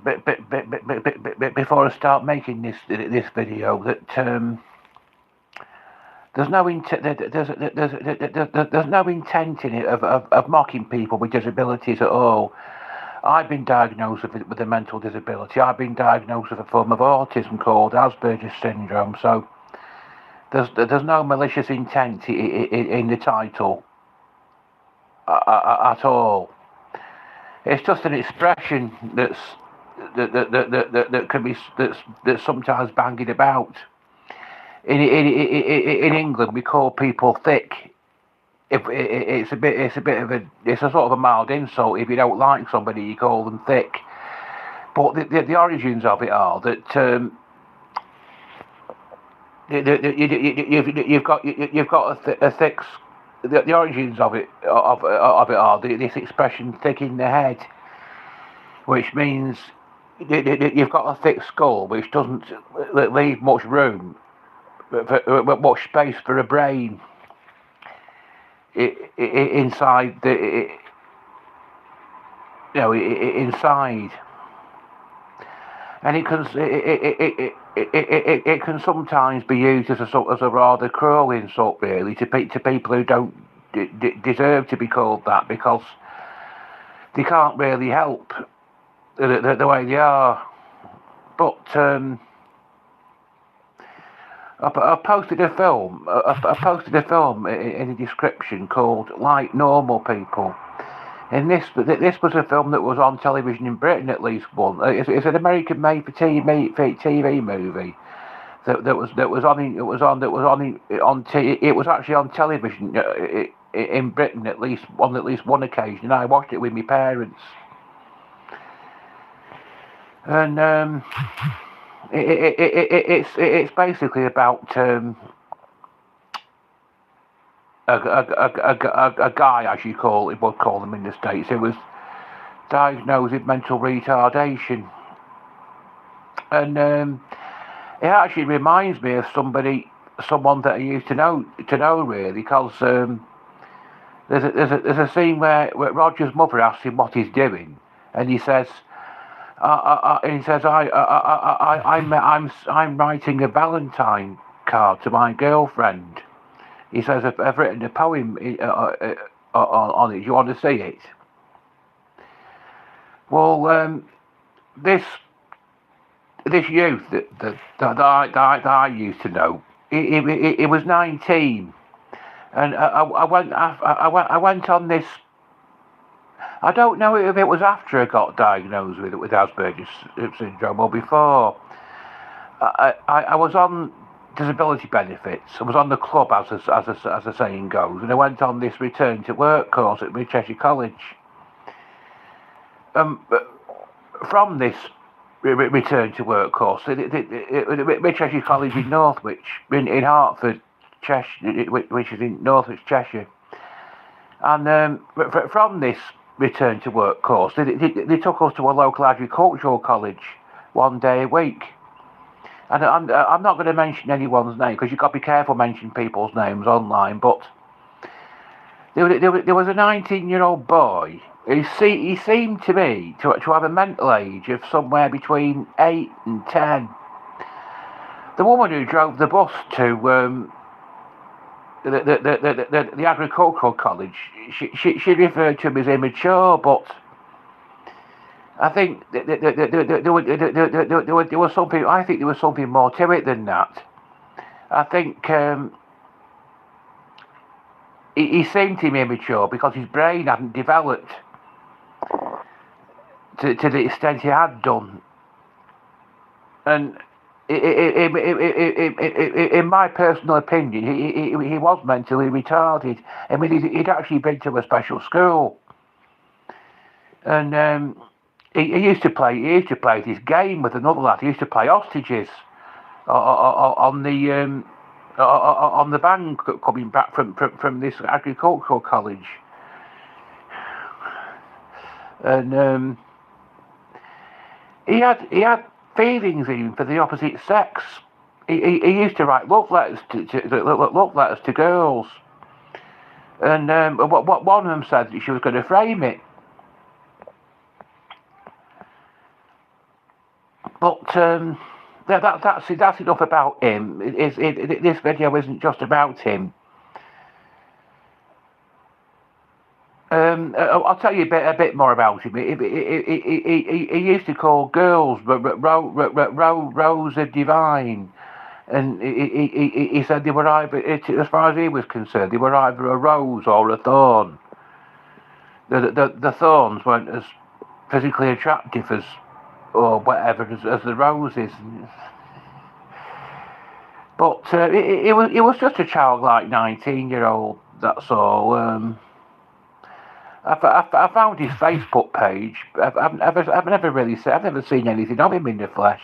before I start making this video that there's no intent in it of mocking people with disabilities at all. I've been diagnosed with a mental disability. I've been diagnosed with a form of autism called Asperger's syndrome. So there's no malicious intent in the title at all. It's just an expression that can be that's sometimes bandied about. In England, we call people thick. If it's a sort of a mild insult. If you don't like somebody, you call them thick. But the origins of it are that you've got a thick. The origins of it are this expression "thick in the head," which means you've got a thick skull, which doesn't leave much room, much space for a brain inside inside, and it can sometimes be used as a rather cruel insult, really, to people who don't deserve to be called that, because they can't really help the way they are. But I posted a film. I posted a film in a description called "Like Normal People," and this was a film that was on television in Britain at least once. It's an American made-for-TV movie that was actually on television in Britain at least one occasion. And I watched it with my parents, and it's basically about a guy, as you would call them in the States, who was diagnosed with mental retardation, and it actually reminds me of someone that I used to know really, because there's a scene where Roger's mother asks him what he's doing, and he says. I'm writing a Valentine card to my girlfriend. He says, I've written a poem on it. Do you want to see it? Well, this youth that I used to know, he was 19, and I went on this. I don't know if it was after I got diagnosed with Asperger's syndrome or before. I was on disability benefits. I was on the club, as the saying goes, and I went on this return to work course at Cheshire College. From this return to work course, Cheshire College in Northwich, in Hertford, Cheshire, which is in Northwich, Cheshire, and from this return to work course, they took us to a local agricultural college one day a week. And I'm not going to mention anyone's name, because you've got to be careful mentioning people's names online, but there was a 19-year-old boy who he seemed to me to have a mental age of somewhere between 8 and 10. The woman who drove the bus to the agricultural college, she referred to him as immature, but I think there was something. I think there was something more to it than that. I think he seemed to me immature because his brain hadn't developed to the extent he had done, and in my personal opinion, he was mentally retarded. I mean, he'd actually been to a special school, and he used to play this game with another lad. He used to play hostages on the bank coming back from this agricultural college, and he had feelings even for the opposite sex. He used to write love letters to girls, and what one of them said that she was going to frame it. But that's enough about him. This video isn't just about him. I'll tell you a bit more about him. He used to call girls Rose of Divine, and he said they were either, as far as he was concerned, they were either a rose or a thorn. The thorns weren't as physically attractive as, or whatever, as the roses. But he was just a childlike 19-year-old. That's all. I found his Facebook page. I've never seen anything of him in the flesh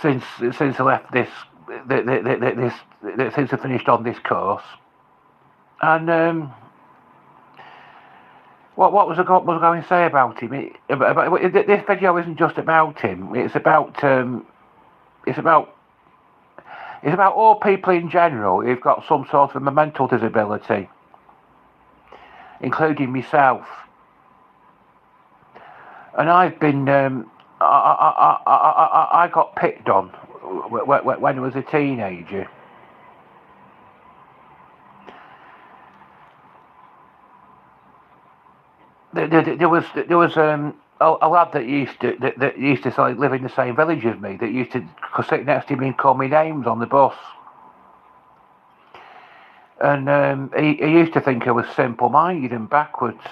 since I left since I finished on this course. And what was I going to say about him? This video isn't just about him. It's about all people in general who've got some sort of a mental disability, including myself. And I've been, I got picked on when I was a teenager. There was a lad that used to like, live in the same village as me, that used to sit next to me and call me names on the bus. And he used to think I was simple-minded and backwards.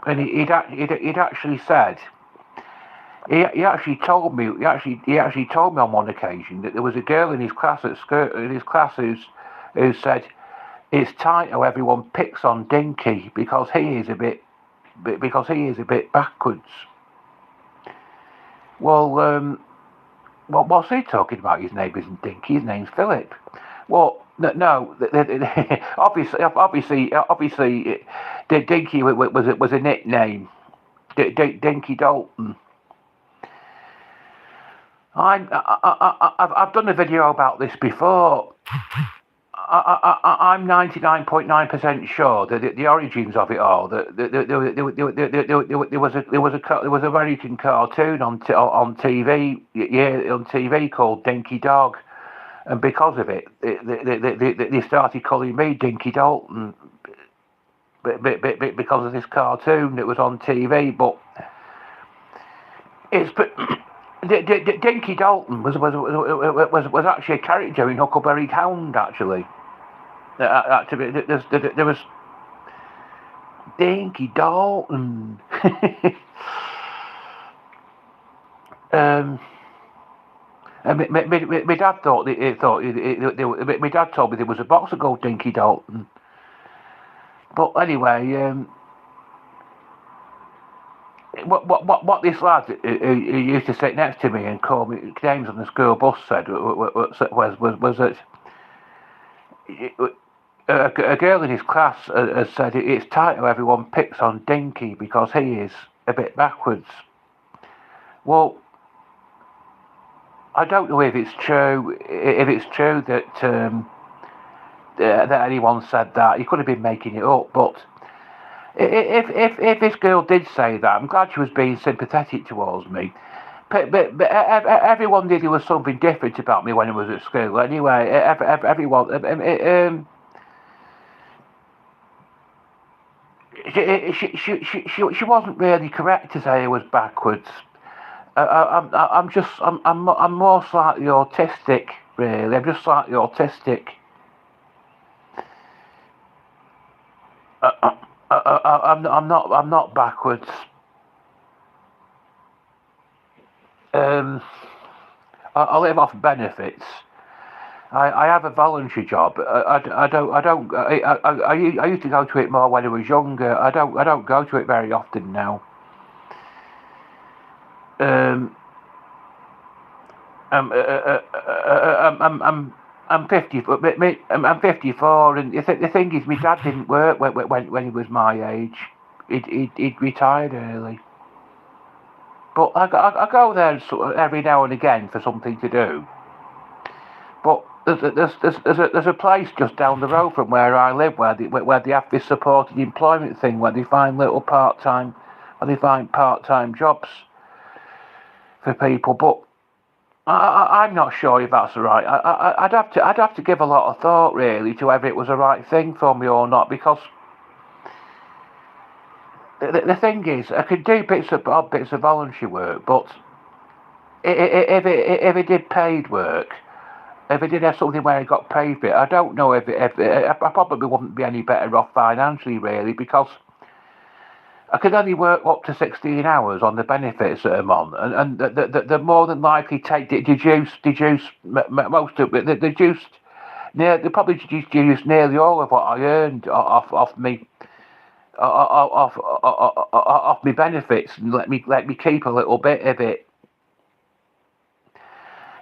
And he'd actually said, he actually told me on one occasion that there was a girl in his class who said, "It's tight how everyone picks on Dinky because he is a bit backwards." Well, what's he talking about? His name isn't Dinky. His name's Philip. Well, no. Obviously, Dinky was a nickname. Dinky Dalton. I've done a video about this before. I'm 99.9% sure that the origins of it all, that there was a American cartoon on TV called Dinky Dog, and because of it, they started calling me Dinky Dalton, because of this cartoon that was on TV. But Dinky Dalton was actually a character in Huckleberry Hound, actually. There was Dinky Dalton. And my dad thought my dad told me there was a boxer called Dinky Dalton. But anyway, what this lad who used to sit next to me and call me names on the school bus said was that a girl in his class has said it's tight how everyone picks on Dinky because he is a bit backwards. Well, I don't know if it's true. If it's true that anyone said that, he could have been making it up. But if this girl did say that, I'm glad she was being sympathetic towards me. But everyone knew there was something different about me when I was at school. Anyway, everyone. She wasn't really correct to say I was backwards. I'm more slightly autistic, really. I'm just slightly autistic. I'm not backwards. I live off benefits. I have a voluntary job. I used to go to it more when I was younger. I don't go to it very often now. I'm 50. I'm 54, and the thing is, my dad didn't work when he was my age. He'd retired early. But I go there every now and again for something to do. But there's a place just down the road from where I live where they have this supported employment thing where they find part-time jobs. for people, but I'm not sure if that's right. I'd have to give a lot of thought really to whether it was the right thing for me or not, because the thing is, I could do bits of voluntary work, but if it did paid work, if I did have something where I got paid for it, I don't know if I probably wouldn't be any better off financially really, because I could only work up to 16 hours on the benefits that I'm on, and they're more than likely deduce most of it. They deduced they probably deduced nearly all of what I earned off me off me benefits, and let me keep a little bit of it.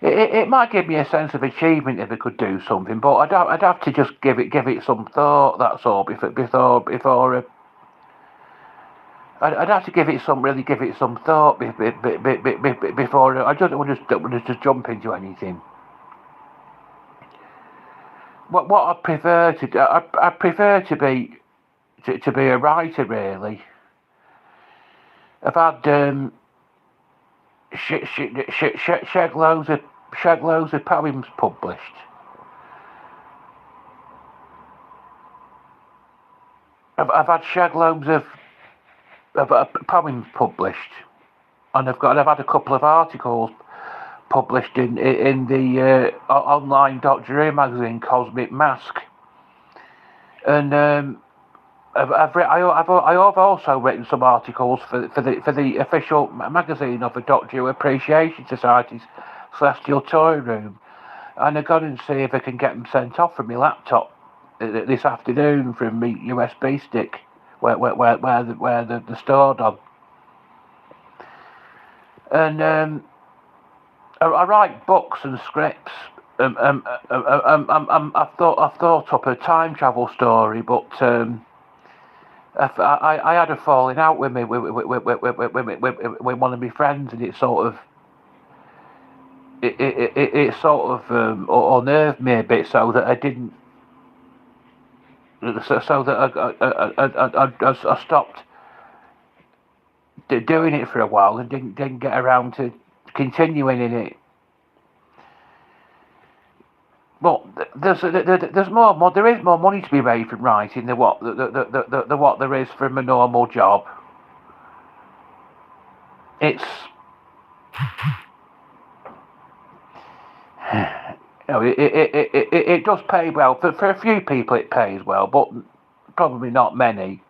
It might give me a sense of achievement if I could do something, but I'd have to just give it some thought. That's all. Before I'd have to give it some thought before I don't want to just jump into anything. What I prefer to do, I prefer to be a writer really. I've had shed loads of poems published. I've had shed loads of poems published, and I've had a couple of articles published in the online Doctor Who magazine Cosmic Mask, and I've also written some articles for the official magazine of the Doctor Who Appreciation Society's Celestial Toy Room, and I've gone and see if I can get them sent off from my laptop this afternoon from my USB stick where they're stored on. And I write books and scripts. I've thought up a time travel story, but I had a falling out with one of my friends, and it sort of unnerved me a bit, so that I didn't. So that I stopped doing it for a while and didn't get around to continuing in it. But there's more. There is more money to be made from writing than what there is from a normal job. It's it does pay well for a few people. It pays well, but probably not many.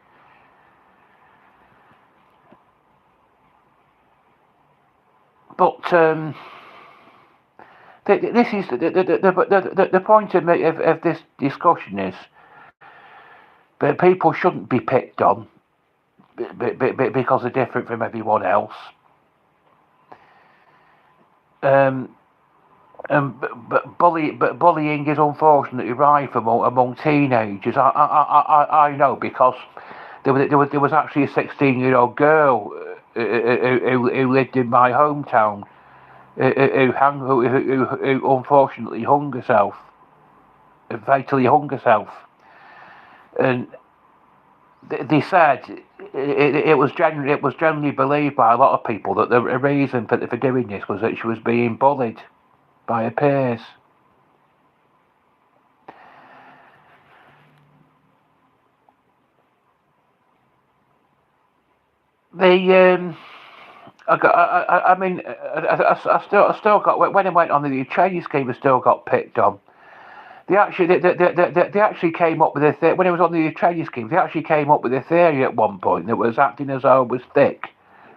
But this is the point of this discussion is that people shouldn't be picked on because they're different from everyone else. But bullying is unfortunately rife among teenagers. I know, because there was actually a 16-year-old girl who lived in my hometown who unfortunately hung herself, fatally hung herself, and they said it was generally believed by a lot of people that the reason for doing this was that she was being bullied by her peers. I mean, I still got, when I went on the training scheme, I still got picked on. They actually came up with a when I was on the training scheme. They actually came up with a theory at one point that was acting as though I was thick,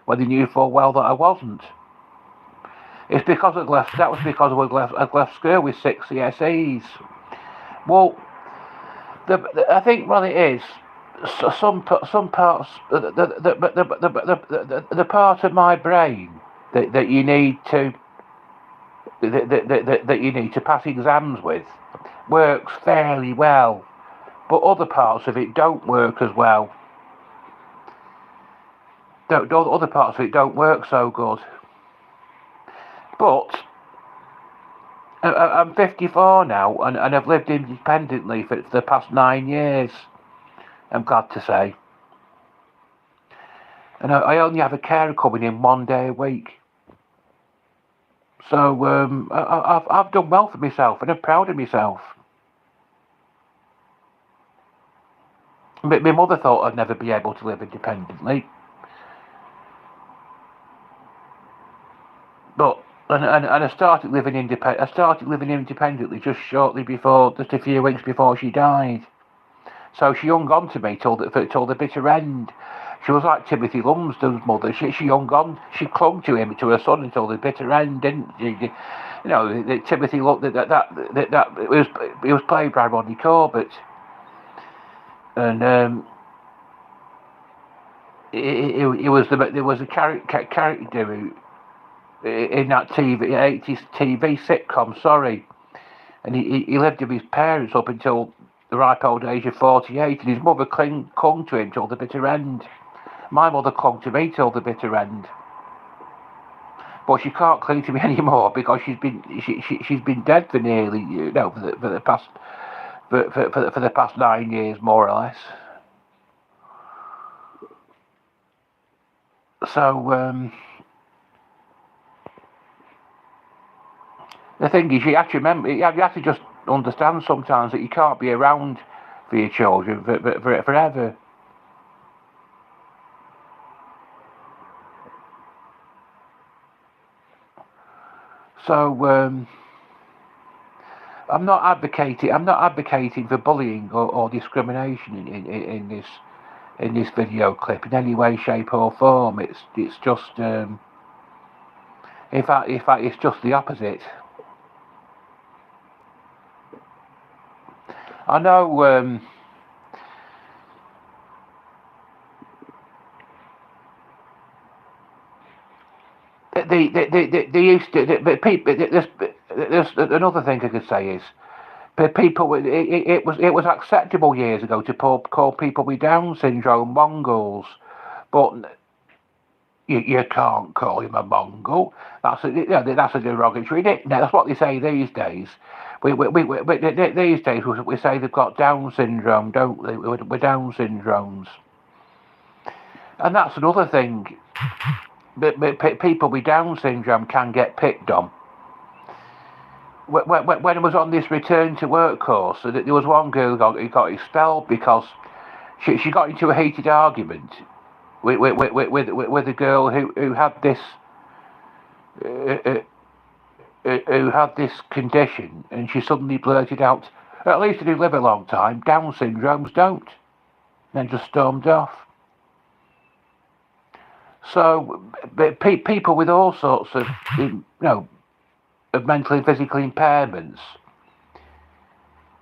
when they knew full well that I wasn't. It's because that was because I'd left school with 6 CSEs. Well, I think what it is, some parts, the part of my brain that you need to that you need to pass exams with works fairly well, but other parts of it don't work as well. Other parts of it don't work so good. But I'm 54 now, and I've lived independently for the past 9 years, I'm glad to say. And I only have a carer coming in 1 day a week. So I've done well for myself, and I'm proud of myself. My mother thought I'd never be able to live independently, but and I started living independent. I started living independently just just a few weeks before she died. So she hung on to me till the bitter end. She was like Timothy Lumsden's mother. She hung on. She clung to him, to her son, until the bitter end, didn't she? You know, Timothy that it was played by Rodney Corbett, and it was there was a character who, in that 80s TV sitcom. Sorry, and he lived with his parents up until the ripe old age of 48, and his mother clung to him till the bitter end. My mother clung to me till the bitter end, but she can't cling to me anymore because she's been dead for nearly, for the past for the past 9 years, more or less. So the thing is, you have to remember, you have to just understand sometimes that you can't be around for your children forever. So I'm not advocating for bullying or discrimination in this video clip in any way, shape or form. It's just in fact it's just the opposite. I know the used to the people. There's another thing I could say is people. It was acceptable years ago to call people with Down syndrome Mongols, but you can't call him a Mongol. That's a derogatory. That's what they say these days. These days we say they've got Down syndrome, don't they? With Down syndromes, and that's another thing. But people with Down syndrome can get picked on. When I was on this return to work course, there was one girl who got expelled because she got into a heated argument with a girl who had this condition, and she suddenly blurted out, "At least if you live a long time, Down syndromes don't," and then just stormed off. So people with all sorts of of mental and physical impairments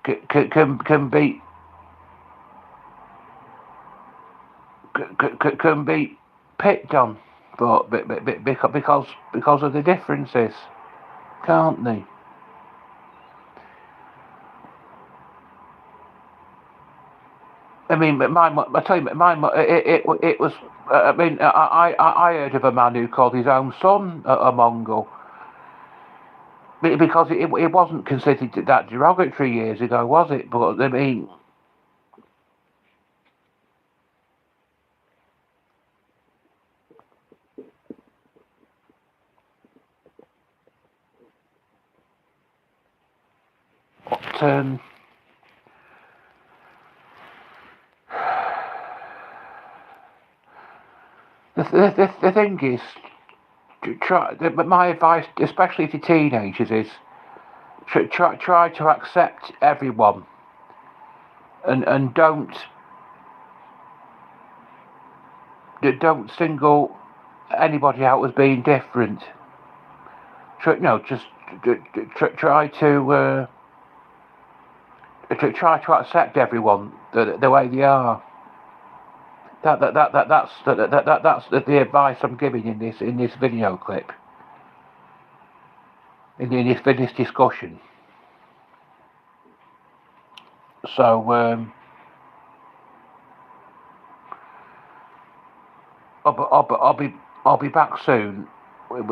can be picked on, because of the differences, can't they? I mean, I tell you, it was. I mean, I heard of a man who called his own son a Mongol because it wasn't considered that derogatory years ago, was it? But I mean, but, the thing is, my advice, especially to teenagers, is try to accept everyone, and don't single anybody out as being different. Just try to accept everyone the way they are. That's the advice I'm giving in this video clip, in this discussion. So I'll be back soon with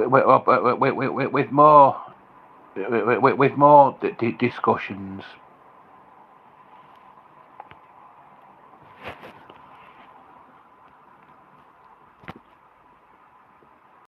more discussions.